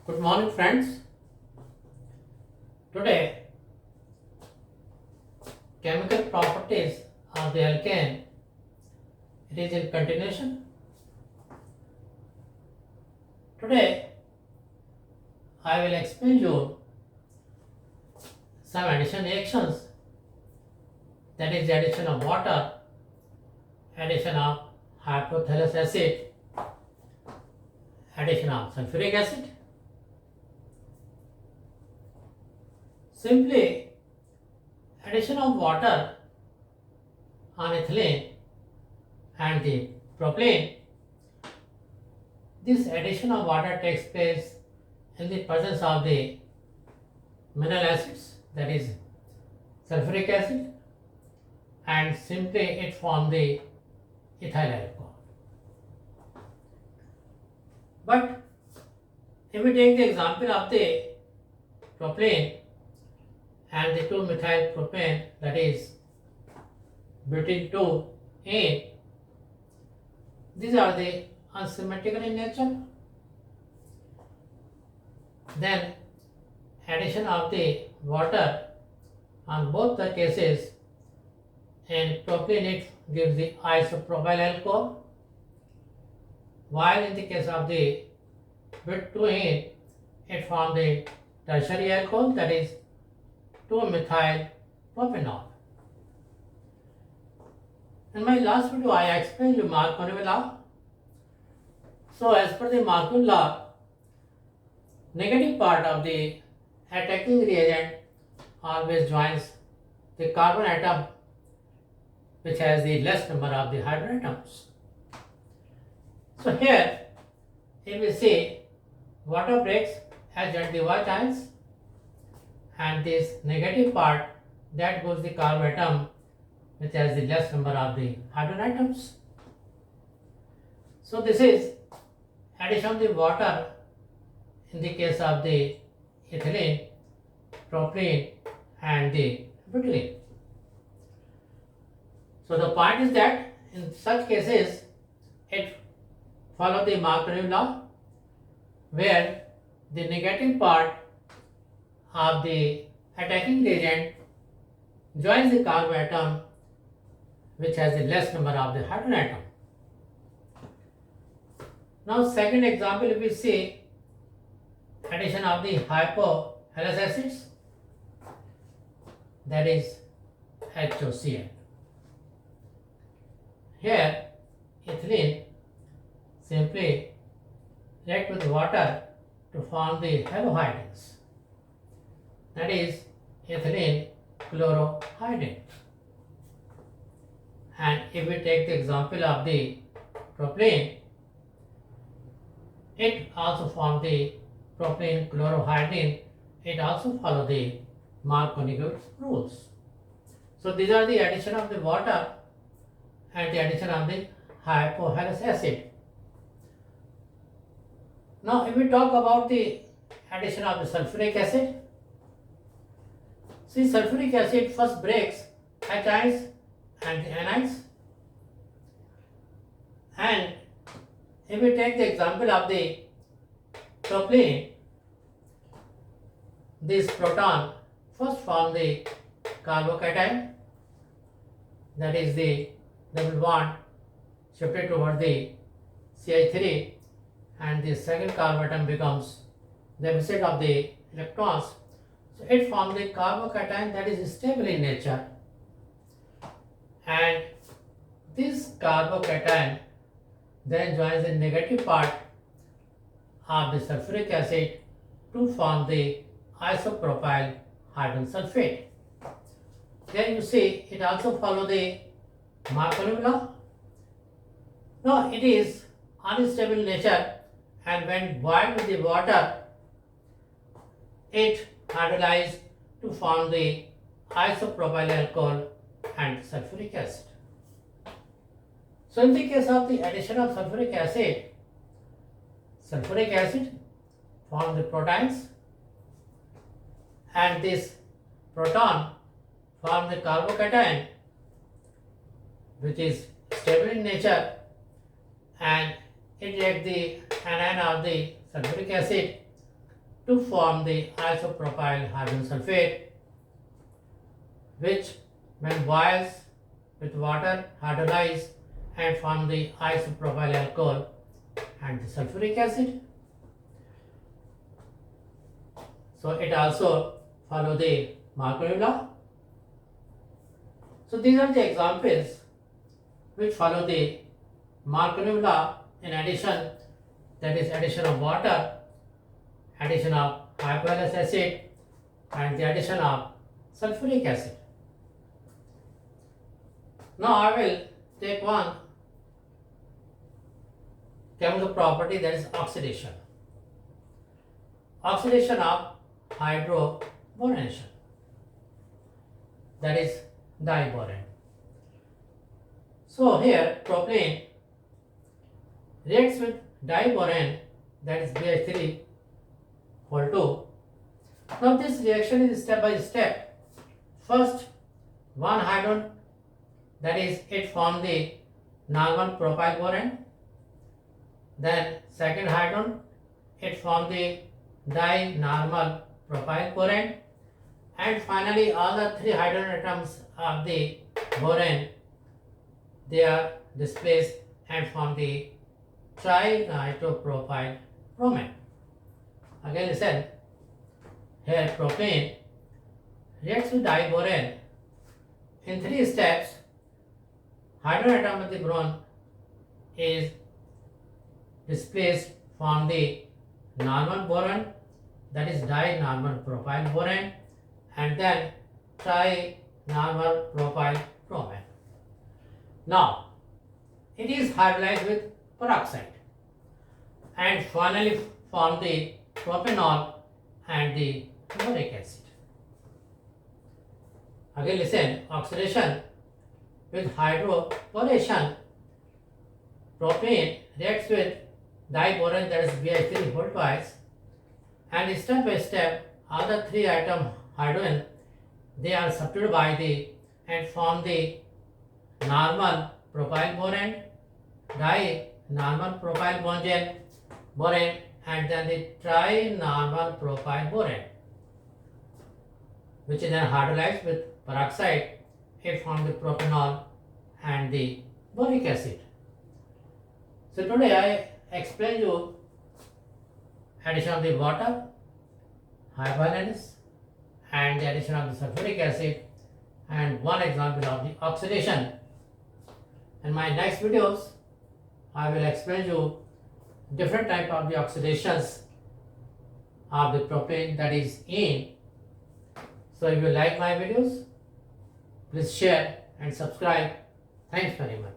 Good morning, friends. Today, chemical properties of the alkane. It is in continuation. Today, I will explain you some addition reactions. That is the addition of water, addition of hypothallus acid, addition of sulfuric acid. Simply, addition of water on ethylene and the propylene. This addition of water takes place in the presence of the mineral acids, that is sulfuric acid, and simply it forms the ethyl alcohol. But if we take the example of the propylene and the 2-methyl propane, that is butene 2-ene, these are the unsymmetrical in nature. Then addition of the water on both the cases, in propylene it gives the isopropyl alcohol, while in the case of the but 2-ene it forms the tertiary alcohol, that is 2-methyl propanol. In my last video, I explained you Marconi law. So, as per the Marconi law, negative part of the attacking reagent always joins the carbon atom which has the less number of the hydrogen atoms. So, here if we see water breaks as joined the white ions, and this negative part that goes the carbon atom which has the less number of the hydrogen atoms. So this is addition of the water in the case of the ethylene, propylene and the butylene. So the point is that in such cases it follows the Marconi law, where the negative part of the attacking reagent joins the carbon atom which has the less number of the hydrogen atom. Now second example, if we see addition of the hypothallus acids, that is HOCl. Here ethylene simply react with water to form the halohydrins, that is ethylene chlorohydrin. And if we take the example of the propylene, it also forms the propylene chlorohydrin. It also follows the Marconi rules. So these are the addition of the water and the addition of the hypothallus acid. Now if we talk about the addition of the sulfuric acid, see sulfuric acid first breaks H ions and the anions, and if we take the example of the propylene, this proton first form the carbocation, that is the double bond shifted toward the CH3, and the second carbon atom becomes the opposite of the electrons. So it forms the carbocation that is stable in nature, and this carbocation then joins the negative part of the sulfuric acid to form the isopropyl hydrogen sulfate. Then you see it also follows the Marconi law. Now it is unstable in nature, and when boiled with the water it hydrolyzes to form the isopropyl alcohol and sulfuric acid. So in the case of the addition of sulfuric acid forms the protons, and this proton forms the carbocation which is stable in nature, and it reacts the anion of the sulfuric acid to form the isopropyl hydrogen sulfate, which when boils with water hydrolyze and form the isopropyl alcohol and the sulfuric acid. So it also follow the Marconi law. So these are the examples which follow the Marconi law. In addition, that is addition of water, addition of hypoalous acid, and the addition of sulfuric acid. Now I will take one chemical property, that is oxidation. Oxidation of hydroboronation, that is diboron. So here propylene reacts with diboron, that is BH3 whole 2. Now this reaction is step by step. First, one hydrogen, that is it form the normal propyl boron. Then second hydrogen, it form the dinormal propyl boron. And finally all the three hydrogen atoms of the boron, they are displaced and form the trinitropropyl bromine. Again listen, here propane reacts with diboron in 3 steps. Hydrogen atom of the boron is displaced from the normal boron, that is dinormal propyl boron, and then trinormal propyl bromine. Now it is hydrolyzed with peroxide and finally form the propanol and the boric acid. Again listen, oxidation with hydroboration, propane reacts with diboron, that is BH3 whole twice, and step by step all the 3 atom hydrogen, they are substituted by the and form the normal propyl boron, dinormal propyl boron, and then the trinormal propyl boron, which is then hydrolyzed with peroxide. It forms the propanol and the boric acid. So today I explained you addition of the water, hypoalus, and the addition of the sulfuric acid, and one example of the oxidation. In my next videos, I will explain you different type of the oxidations of the propane, that is in. So if you like my videos, please share and subscribe. Thanks very much.